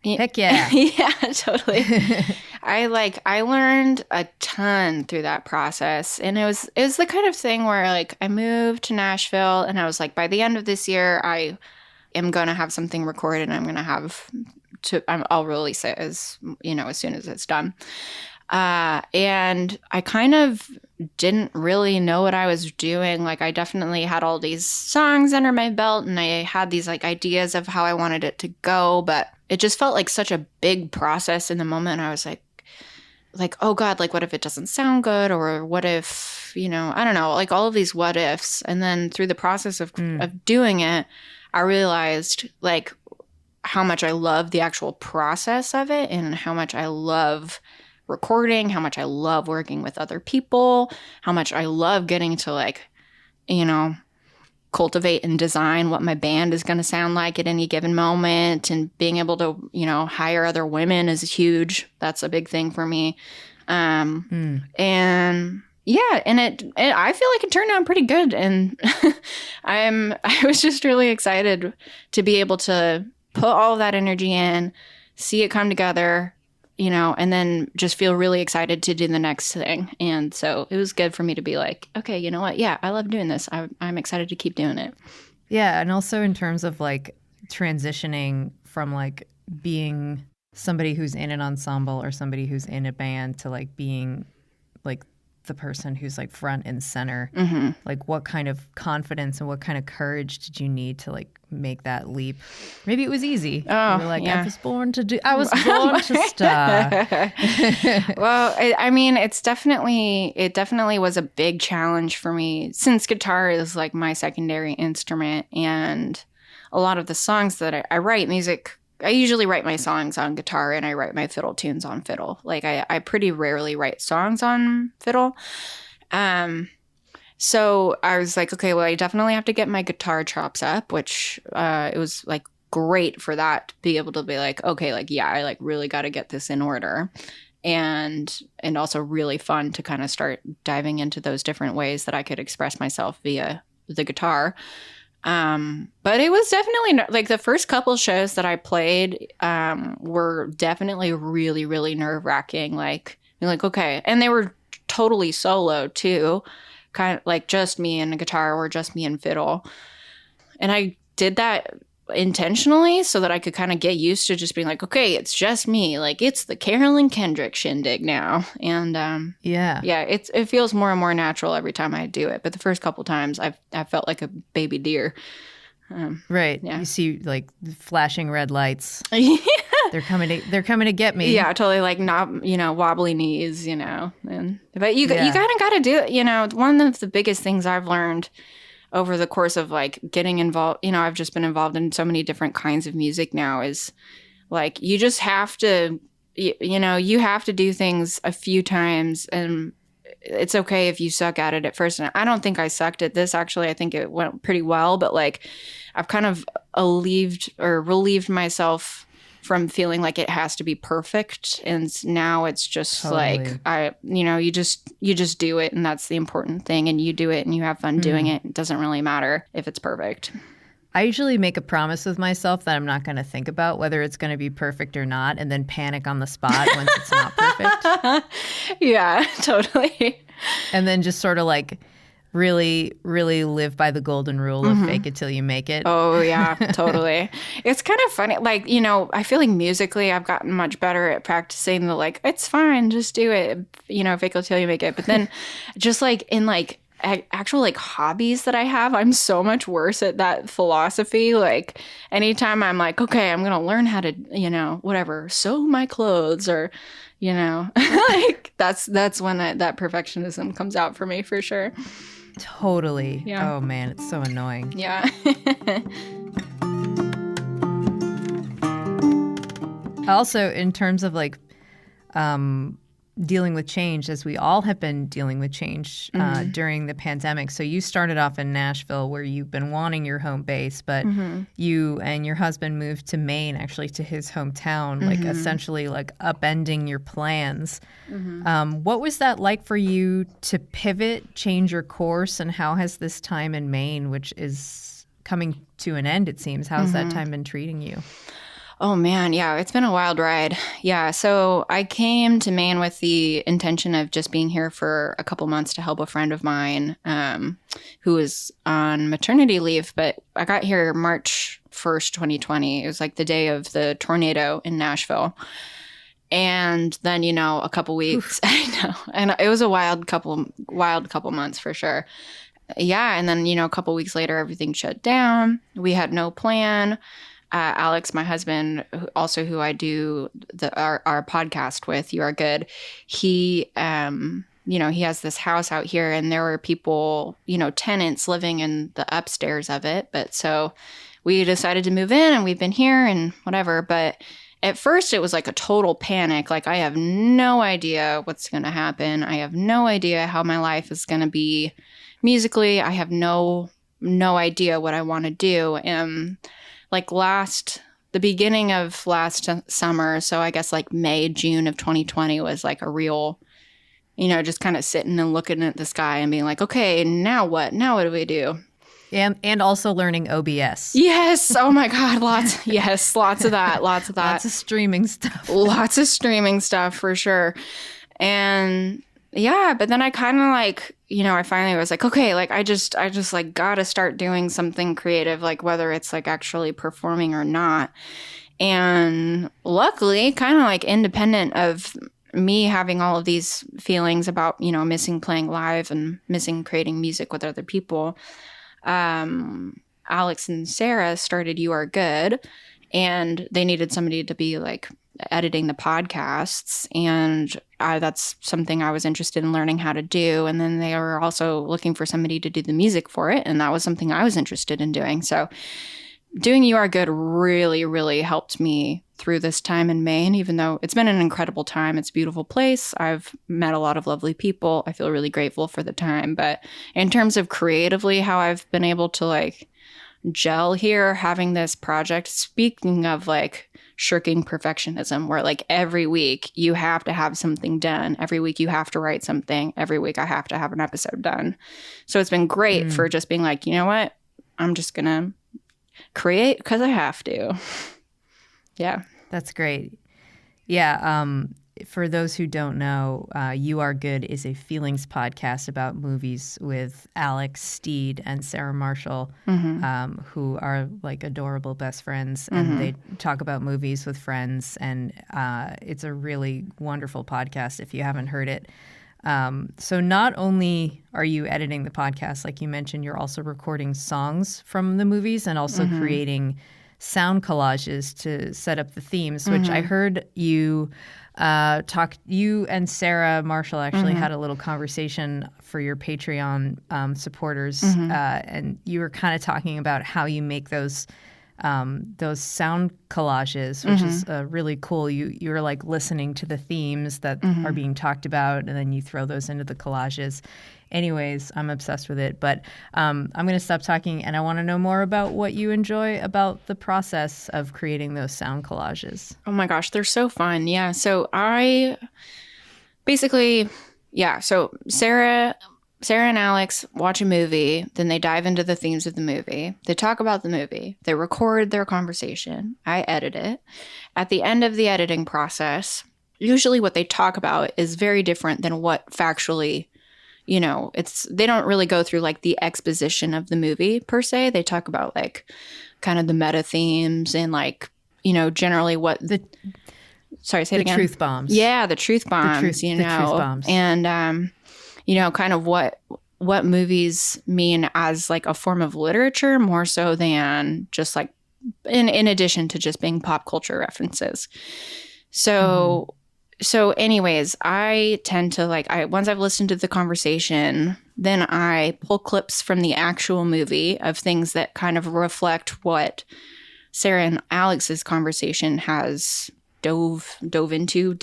Heck yeah. Yeah, totally. I learned a ton through that process. And it was the kind of thing where like I moved to Nashville, and I was like, by the end of this year, I am going to have something recorded, and I'm going to I'll release it as soon as it's done. And I kind of didn't really know what I was doing. Like I definitely had all these songs under my belt, and I had these like ideas of how I wanted it to go, but it just felt like such a big process in the moment. I was like, oh God, like what if it doesn't sound good? Or what if, I don't know, like all of these what ifs. And then through the process of doing it, I realized like how much I love the actual process of it, and how much I love recording, how much I love working with other people, how much I love getting to like, cultivate and design what my band is going to sound like at any given moment, and being able to, hire other women is huge. That's a big thing for me. And yeah, and I feel like it turned out pretty good. And I was just really excited to be able to put all of that energy in, see it come together, and then just feel really excited to do the next thing. And so it was good for me to be like, okay, you know what? Yeah, I love doing this. I'm excited to keep doing it. Yeah. And also in terms of like transitioning from like being somebody who's in an ensemble or somebody who's in a band to like being like the person who's like front and center. Like what kind of confidence and what kind of courage did you need to like make that leap? Maybe it was easy. Oh, you were like, yeah. I was born to star. Well, I mean, it definitely was a big challenge for me since guitar is like my secondary instrument, and a lot of the songs that I write music. I usually write my songs on guitar and I write my fiddle tunes on fiddle. Like I pretty rarely write songs on fiddle. So I was like, okay, well, I definitely have to get my guitar chops up, which it was like great for that to be able to be like, okay, like, yeah, I like really got to get this in order. And also really fun to kind of start diving into those different ways that I could express myself via the guitar. But it was definitely like the first couple shows that I played were definitely really, really nerve wracking. Like, you're like, okay. And they were totally solo too, kind of like just me and a guitar or just me and fiddle. And I did that intentionally so that I could kind of get used to just being like, okay, it's just me. Like it's the Carolyn Kendrick shindig now. And yeah, it feels more and more natural every time I do it. But the first couple times I felt like a baby deer. Right. Yeah. You see like flashing red lights. Yeah. They're coming to get me. Yeah, totally. Like not, wobbly knees, but you kind of got to do it. One of the biggest things I've learned over the course of like getting involved, I've just been involved in so many different kinds of music now, is like you just have to, you have to do things a few times, and it's okay if you suck at it at first. And I don't think I sucked at this, actually. I think it went pretty well, but like I've kind of relieved myself from feeling like it has to be perfect. And now it's just Totally. like, you just do it, and that's the important thing. And you do it and you have fun doing it. It doesn't really matter if it's perfect. I usually make a promise with myself that I'm not going to think about whether it's going to be perfect or not, and then panic on the spot once it's not perfect. Yeah, totally. And then just sort of like really, really live by the golden rule of fake it till you make it. Oh, yeah, totally. It's kind of funny. Like, I feel like musically I've gotten much better at practicing the like, it's fine, just do it, fake it till you make it. But then just like in like actual like hobbies that I have, I'm so much worse at that philosophy. Like anytime I'm like, okay, I'm going to learn how to, whatever, sew my clothes or, like that's when that perfectionism comes out for me for sure. Totally. Yeah. Oh, man, it's so annoying. Yeah. Also, in terms of like dealing with change, as we all have been dealing with change during the pandemic. So you started off in Nashville, where you've been wanting your home base, but you and your husband moved to Maine, actually to his hometown, like essentially like upending your plans. What was that like for you to pivot, change your course, and how has this time in Maine, which is coming to an end, it seems, how's that time been treating you? Oh, man. Yeah, it's been a wild ride. Yeah. So I came to Maine with the intention of just being here for a couple months to help a friend of mine who was on maternity leave. But I got here March 1st, 2020. It was like the day of the tornado in Nashville. And then, a couple weeks, I know. And it was a wild couple months for sure. Yeah. And then, a couple weeks later, everything shut down. We had no plan. Alex, my husband, who I do our podcast with, You Are Good, he, he has this house out here, and there were people, tenants living in the upstairs of it. But so we decided to move in, and we've been here and whatever. But at first it was like a total panic. Like, I have no idea what's going to happen. I have no idea how my life is going to be musically. I have no idea what I want to do. And like the beginning of last summer, so I guess like May, June of 2020 was like a real, just kind of sitting and looking at the sky and being like, okay, now what? Now what do we do? And also learning OBS. Yes. Oh my God. Lots of that. Lots of that. Lots of streaming stuff. Lots of streaming stuff for sure. And yeah, but then I kind of like, I finally was like, okay, like I just like gotta start doing something creative, like whether it's like actually performing or not. And luckily, kind of like independent of me having all of these feelings about, missing playing live and missing creating music with other people, Alex and Sarah started You Are Good, and they needed somebody to be like editing the podcasts, and that's something I was interested in learning how to do. And then they were also looking for somebody to do the music for it, and that was something I was interested in doing. So doing You Are Good really, really helped me through this time in Maine, even though it's been an incredible time. It's a beautiful place. I've met a lot of lovely people. I feel really grateful for the time. But in terms of creatively, how I've been able to like gel here, having this project, speaking of like shirking perfectionism, where like every week you have to have something done. Every week you have to write something. Every week I have to have an episode done. So it's been great for just being like, you know what? I'm just going to create because I have to. Yeah. That's great. Yeah. For those who don't know, You Are Good is a feelings podcast about movies with Alex Steed and Sarah Marshall, who are like adorable best friends. And they talk about movies with friends. And it's a really wonderful podcast if you haven't heard it. So not only are you editing the podcast, like you mentioned, you're also recording songs from the movies and also creating sound collages to set up the themes, which I heard you you and Sarah Marshall actually had a little conversation for your Patreon supporters, and you were kind of talking about how you make those sound collages, which is really cool. You're like listening to the themes that are being talked about, and then you throw those into the collages. Anyways, I'm obsessed with it. But I'm going to stop talking, and I want to know more about what you enjoy about the process of creating those sound collages. Oh my gosh, they're so fun. Yeah. So so Sarah and Alex watch a movie, then they dive into the themes of the movie. They talk about the movie. They record their conversation. I edit it. At the end of the editing process, usually what they talk about is very different than what factually, they don't really go through like the exposition of the movie per se. They talk about like kind of the meta themes and like, generally what sorry, say it again. The truth bombs. Yeah, the truth bombs, the truth bombs. And, kind of what movies mean as like a form of literature more so than just like in addition to just being pop culture references. So anyways, I tend to once I've listened to the conversation, then I pull clips from the actual movie of things that kind of reflect what Sarah and Alex's conversation has dived into.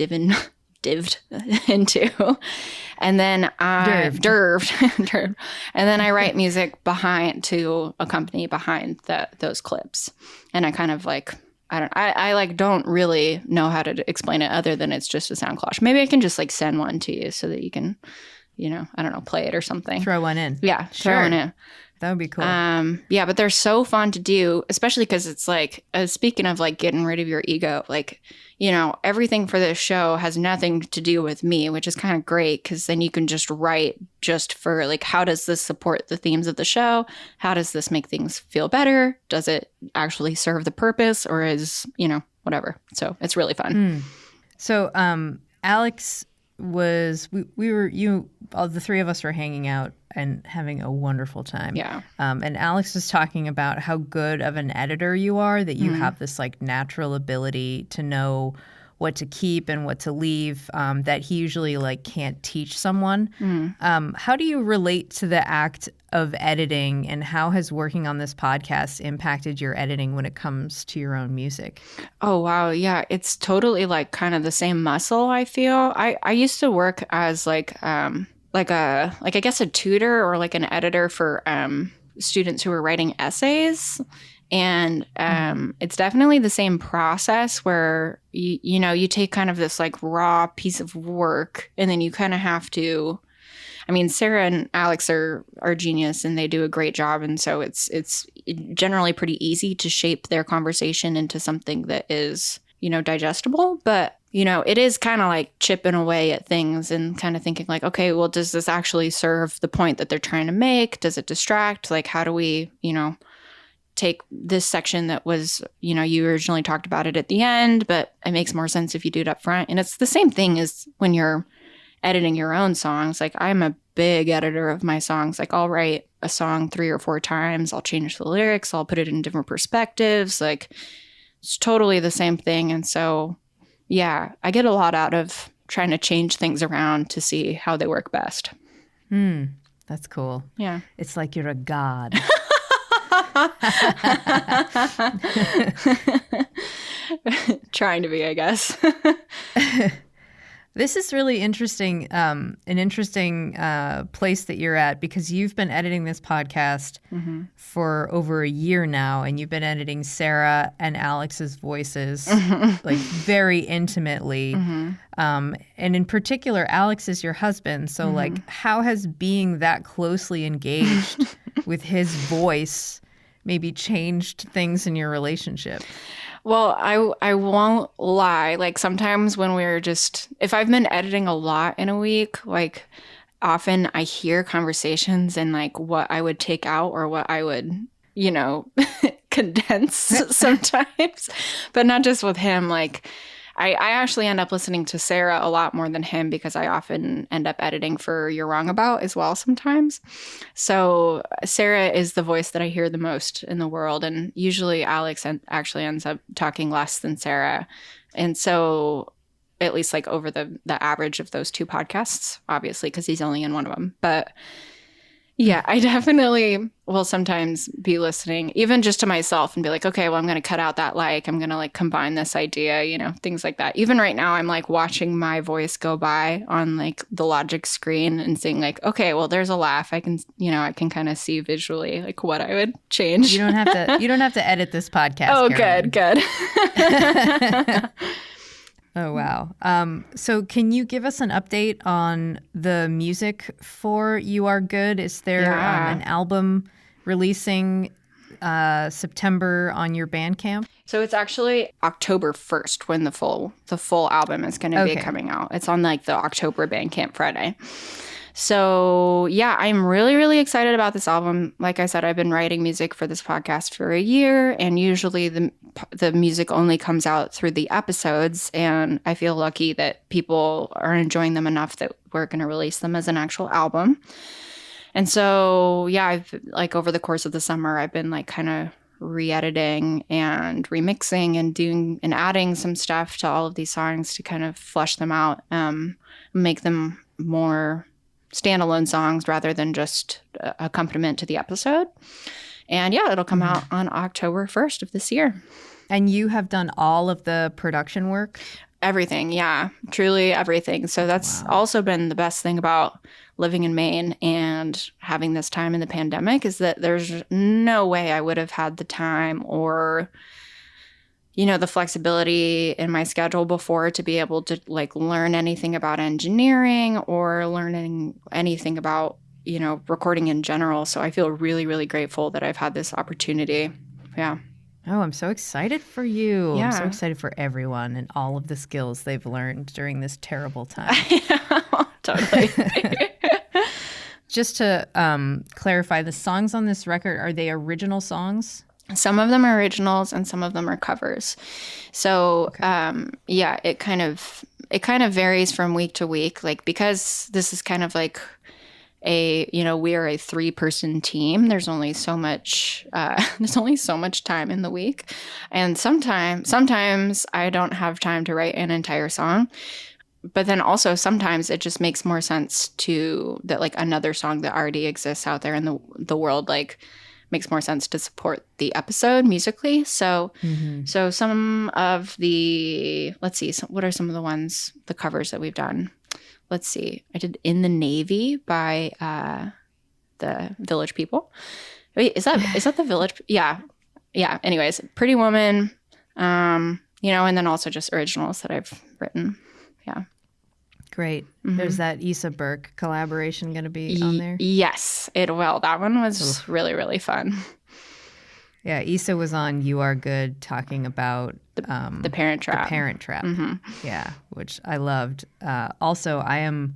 And then derved. And then I write music to accompany behind those clips. And I kind of don't really know how to explain it other than it's just a sound collage. Maybe I can just send one to you so that you can, play it or something. Throw one in. Yeah, sure. Throw one in. That would be cool. Yeah, but they're so fun to do, especially because it's speaking of getting rid of your ego, everything for this show has nothing to do with me, which is kind of great because then you can just write just for how does this support the themes of the show? How does this make things feel better? Does it actually serve the purpose or is, whatever. So it's really fun. So Alex all the three of us were hanging out and having a wonderful time. Yeah. And Alex was talking about how good of an editor you are, that you have this natural ability to know what to keep and what to leave, that he usually can't teach someone. How do you relate to the act of editing, and how has working on this podcast impacted your editing when it comes to your own music? Oh, wow. Yeah. It's totally kind of the same muscle, I feel. I used to work as I guess a tutor or an editor for students who were writing essays. And it's definitely the same process where, you take kind of this raw piece of work and then you kind of have to, Sarah and Alex are genius and they do a great job. And so it's generally pretty easy to shape their conversation into something that is, digestible. But, it is kind of chipping away at things and kind of thinking okay, well, does this actually serve the point that they're trying to make? Does it distract? How do we, take this section that was, you originally talked about it at the end, but it makes more sense if you do it up front. And it's the same thing as when you're editing your own songs. Like, I'm a big editor of my songs. Like, I'll write a song 3 or 4 times. I'll change the lyrics. I'll put it in different perspectives. Like, it's totally the same thing. And so, yeah, I get a lot out of trying to change things around to see how they work best. That's cool. Yeah. It's like you're a god. Trying to be, I guess. This is really interesting, an interesting place that you're at, because you've been editing this podcast for over a year now, and you've been editing Sarah and Alex's voices like very intimately. And in particular, Alex is your husband. So like, how has being that closely engaged with his voice maybe changed things in your relationship? Well, I won't lie. Like, sometimes when if I've been editing a lot in a week, like, often I hear conversations and like what I would take out or what I would, condense sometimes, but not just with him. Like, I actually end up listening to Sarah a lot more than him, because I often end up editing for You're Wrong About as well sometimes. So Sarah is the voice that I hear the most in the world. And usually Alex actually ends up talking less than Sarah. And so, at least like over the average of those 2 podcasts, obviously, because he's only in one of them. But yeah, I definitely will sometimes be listening, even just to myself, and be like, okay, well, I'm going to cut out that I'm going to like combine this idea, things like that. Even right now, I'm like watching my voice go by on like the Logic screen and seeing like, okay, well, there's a laugh. I can, I can kind of see visually like what I would change. You don't have to edit this podcast. Oh, Carolyn. Good. Oh, wow. So can you give us an update on the music for You Are Good? Is there an album releasing September on your Bandcamp? So it's actually October 1st when the full album is going to be coming out. It's on like the October Bandcamp Friday. So yeah, I'm really, really excited about this album. Like I said, I've been writing music for this podcast for a year, and usually the music only comes out through the episodes. And I feel lucky that people are enjoying them enough that we're going to release them as an actual album. And so, yeah, I've like over the course of the summer, I've been like kind of re-editing and remixing and doing and adding some stuff to all of these songs to kind of flesh them out, make them more standalone songs rather than just accompaniment to the episode. And yeah, it'll come out on October 1st of this year. And you have done all of the production work? Everything, yeah. Truly everything. So that's also been the best thing about living in Maine and having this time in the pandemic, is that there's no way I would have had the time or the flexibility in my schedule before to be able to like learn anything about engineering or learning anything about, recording in general. So I feel really, really grateful that I've had this opportunity. Yeah. Oh, I'm so excited for you. Yeah. I'm so excited for everyone and all of the skills they've learned during this terrible time. Totally. Just to clarify, the songs on this record, are they original songs? Some of them are originals and some of them are covers. So, yeah, it kind of varies from week to week. Like, because this is kind of like we are a 3-person team. There's only so much time in the week. And sometimes I don't have time to write an entire song. But then also sometimes it just makes more sense that like another song that already exists out there in the world, like, makes more sense to support the episode musically. So, so some of the, let's see, what are some of the covers that we've done? Let's see. I did In the Navy by the Village People. Wait, is that the Village? Yeah. Yeah. Anyways, Pretty Woman, and then also just originals that I've written. Yeah. Great. There's that Issa Burke collaboration going to be on there? Yes, it will. That one was really, really fun. Yeah, Issa was on You Are Good talking about the Parent Trap. The Parent Trap. Yeah, which I loved. Also, I am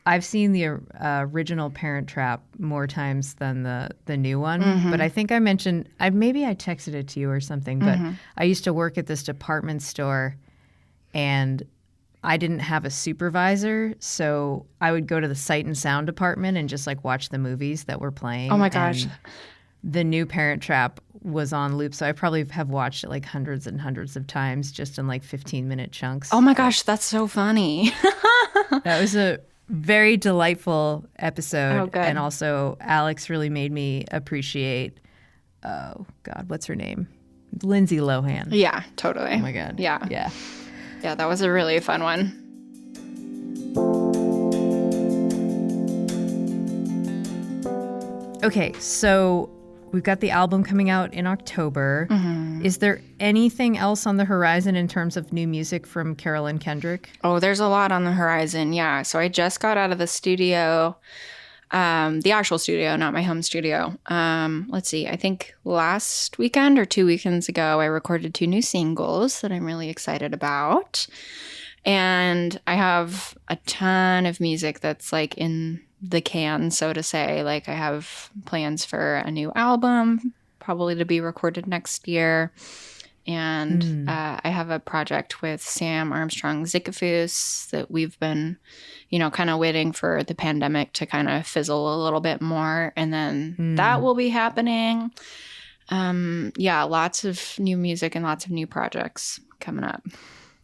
I've seen the original Parent Trap more times than the new one, but I think I mentioned, maybe I texted it to you or something, but I used to work at this department store, and I didn't have a supervisor, so I would go to the sight and sound department and just like watch the movies that were playing. Oh my gosh. And the new Parent Trap was on loop, so I probably have watched it like hundreds and hundreds of times just in like 15-minute chunks. Oh my gosh, that's so funny. That was a very delightful episode. Oh, good. And also Alex really made me appreciate, oh God, what's her name? Lindsay Lohan. Yeah, totally. Oh my God. Yeah. Yeah. Yeah, that was a really fun one. Okay, so we've got the album coming out in October. Is there anything else on the horizon in terms of new music from Carolyn Kendrick? Oh, there's a lot on the horizon. Yeah. So I just got out of the studio, the actual studio, not my home studio. Let's see. I think last weekend or 2 weekends ago, I recorded 2 new singles that I'm really excited about. And I have a ton of music that's like in the can, so to say. Like I have plans for a new album, probably to be recorded next year. And I have a project with Sam Armstrong Zickafoos that we've been, kind of waiting for the pandemic to kind of fizzle a little bit more. And then that will be happening. Yeah, lots of new music and lots of new projects coming up.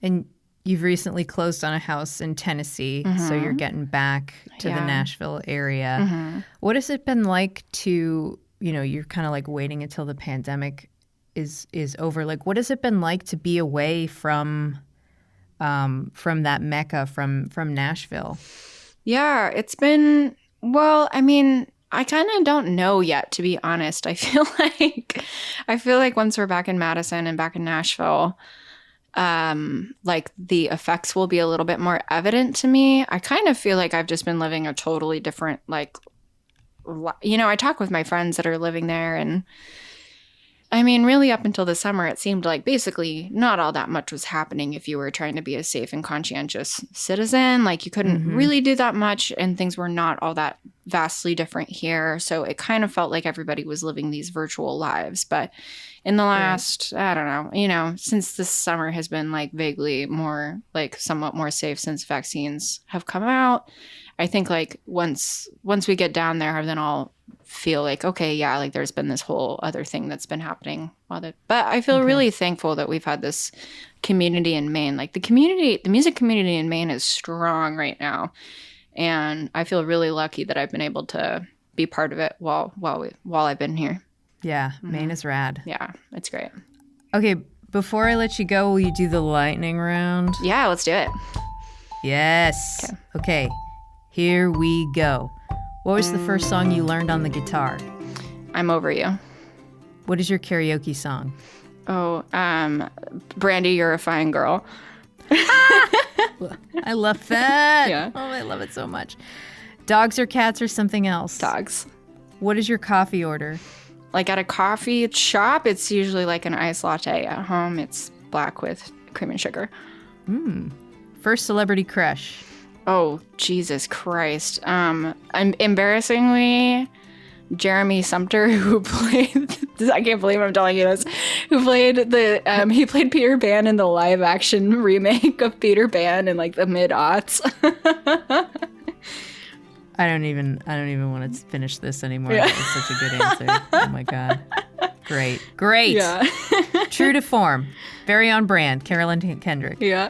And you've recently closed on a house in Tennessee, so you're getting back to the Nashville area. What has it been like to, you're kind of like waiting until the pandemic is over. Like, what has it been like to be away from that Mecca, from Nashville? Yeah, it's been, well, I mean, I kind of don't know yet, to be honest. I feel like once we're back in Madison and back in Nashville, like the effects will be a little bit more evident to me. I kind of feel like I've just been living a totally different, like, I talk with my friends that are living there, and I mean, really up until the summer, it seemed like basically not all that much was happening if you were trying to be a safe and conscientious citizen. Like you couldn't really do that much, and things were not all that vastly different here. So it kind of felt like everybody was living these virtual lives. But in the last, I don't know, since this summer has been like vaguely more, like somewhat more safe since vaccines have come out, I think like once we get down there, then I'll feel like, okay, yeah, like there's been this whole other thing that's been happening. But I feel really thankful that we've had this community in Maine. Like the music community in Maine is strong right now. And I feel really lucky that I've been able to be part of it while I've been here. Yeah, Maine is rad. Yeah, it's great. Okay, before I let you go, will you do the lightning round? Yeah, let's do it. Yes. Okay, here we go. What was the first song you learned on the guitar? I'm Over You. What is your karaoke song? Oh, Brandy, You're a Fine Girl. I love that. Yeah. Oh, I love it so much. Dogs or cats or something else? Dogs. What is your coffee order? Like at a coffee shop, it's usually like an iced latte. At home, it's black with cream and sugar. First celebrity crush? Oh, Jesus Christ. I'm embarrassingly Jeremy Sumter, who played, I can't believe I'm telling you this, who played he played Peter Pan in the live action remake of Peter Pan in like the mid-aughts. I don't even want to finish this anymore. Yeah. That was such a good answer. Oh my God. Great. Yeah. True to form. Very on brand. Carolyn Kendrick. Yeah.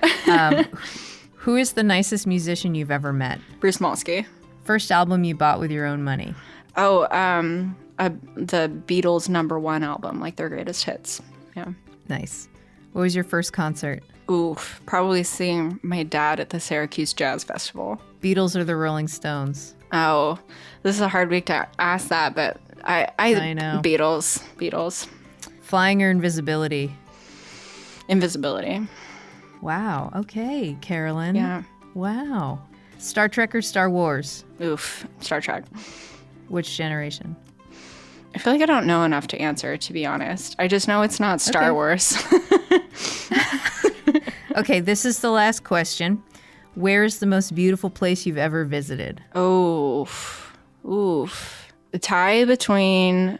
Who is the nicest musician you've ever met? Bruce Molsky. First album you bought with your own money? Oh, the Beatles' #1 album, like their greatest hits. Yeah. Nice. What was your first concert? Oof, probably seeing my dad at the Syracuse Jazz Festival. Beatles or the Rolling Stones? Oh, this is a hard week to ask that, but I know. Beatles. Flying or invisibility? Invisibility. Wow. Okay, Carolyn. Yeah. Wow. Star Trek or Star Wars? Oof, Star Trek. Which generation? I feel like I don't know enough to answer, to be honest. I just know it's not Star Wars. Okay, this is the last question. Where's the most beautiful place you've ever visited? Oof. The tie between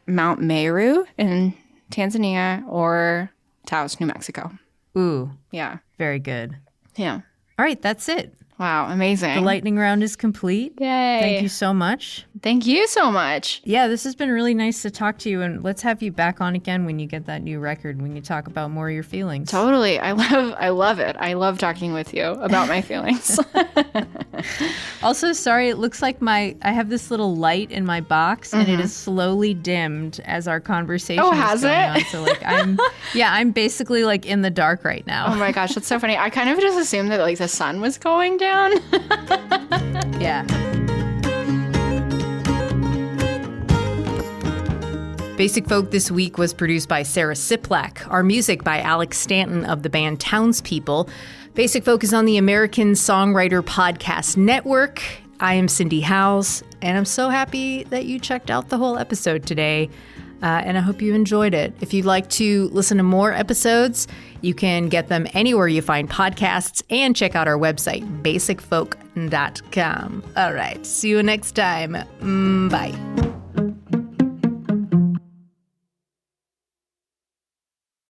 Mount Meru in Tanzania or Taos, New Mexico. Ooh, Yeah. very good. Yeah. All right, that's it. Wow. Amazing. The lightning round is complete. Yay. Thank you so much. Thank you so much. Yeah, this has been really nice to talk to you, and let's have you back on again when you get that new record, when you talk about more of your feelings. Totally. I love it. I love talking with you about my feelings. Also, sorry, it looks like I have this little light in my box, and it is slowly dimmed as our conversation is has going it? on. So like I'm basically like in the dark right now. Oh my gosh, that's so funny. I kind of just assumed that like the sun was going down. Yeah. Basic Folk this week was produced by Sarah Siplak. Our music by Alex Stanton of the band Townspeople. Basic Folk is on the American Songwriter Podcast Network. I am Cindy Howes, and I'm so happy that you checked out the whole episode today. And I hope you enjoyed it. If you'd like to listen to more episodes, you can get them anywhere you find podcasts and check out our website, basicfolk.com. All right, see you next time. Bye.